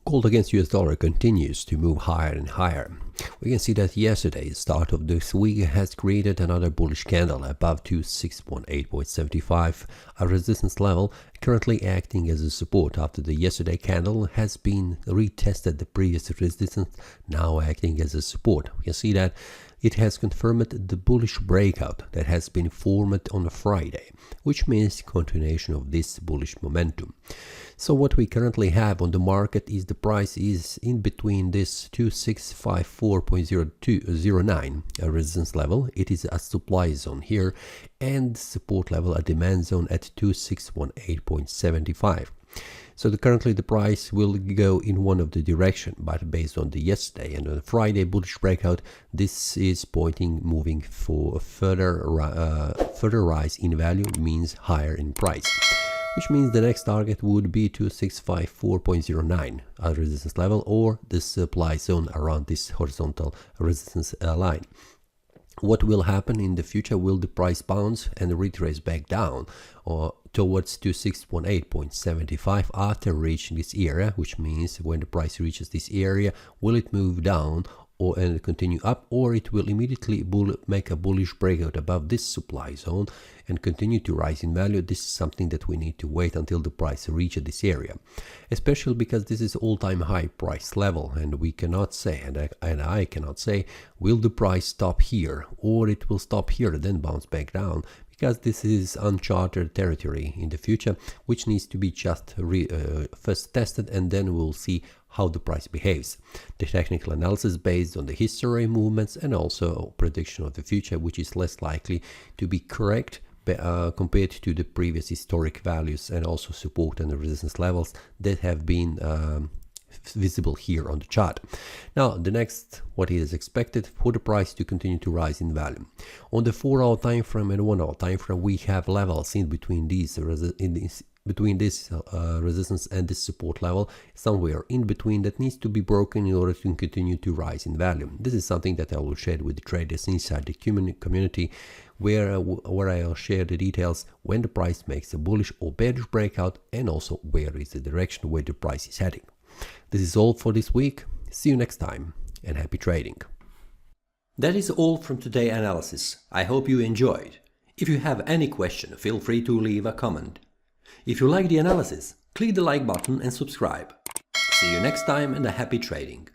Gold against US dollar continues to move higher and higher. We can see that yesterday, the start of this week has created another bullish candle above 2618.75, a resistance level currently acting as a support after the yesterday candle has been retested the previous resistance, now acting as a support. We can see that it has confirmed the bullish breakout that has been formed on a Friday, which means continuation of this bullish momentum. So what we currently have on the market is the price is in between this 2654.0209, a resistance level. It is a supply zone here, and support level, a demand zone at 2618.75. So currently the price will go in one of the direction, but based on the yesterday and on the Friday bullish breakout, this is pointing moving for a further rise in value, means higher in price, which means the next target would be 2654.09, a resistance level, or the supply zone around this horizontal resistance line. What will happen in the future? Will the price bounce and retrace back down or towards 2618.75 after reaching this area, which means when the price reaches this area, will it move down and continue up, or it will immediately make a bullish breakout above this supply zone and continue to rise in value? This is something that we need to wait until the price reaches this area, especially because this is all-time high price level, and we cannot say, and I cannot say, will the price stop here or it will stop here and then bounce back down, because this is uncharted territory in the future, which needs to be just first tested, and then we'll see how the price behaves. The technical analysis based on the history, movements, and also prediction of the future, which is less likely to be correct compared to the previous historic values and also support and resistance levels that have been visible here on the chart. Now, the next, what is expected for the price to continue to rise in value. On the 4-hour time frame and 1-hour time frame, we have levels in between these resistance and this support level, somewhere in between, that needs to be broken in order to continue to rise in value. This is something that I will share with the traders inside the community, where I'll share the details when the price makes a bullish or bearish breakout, and also where is the direction where the price is heading. This is all for this week. See you next time, and happy trading. That is all from today's analysis. I hope you enjoyed. If you have any question, feel free to leave a comment. If you like the analysis, click the like button and subscribe. See you next time, and a happy trading.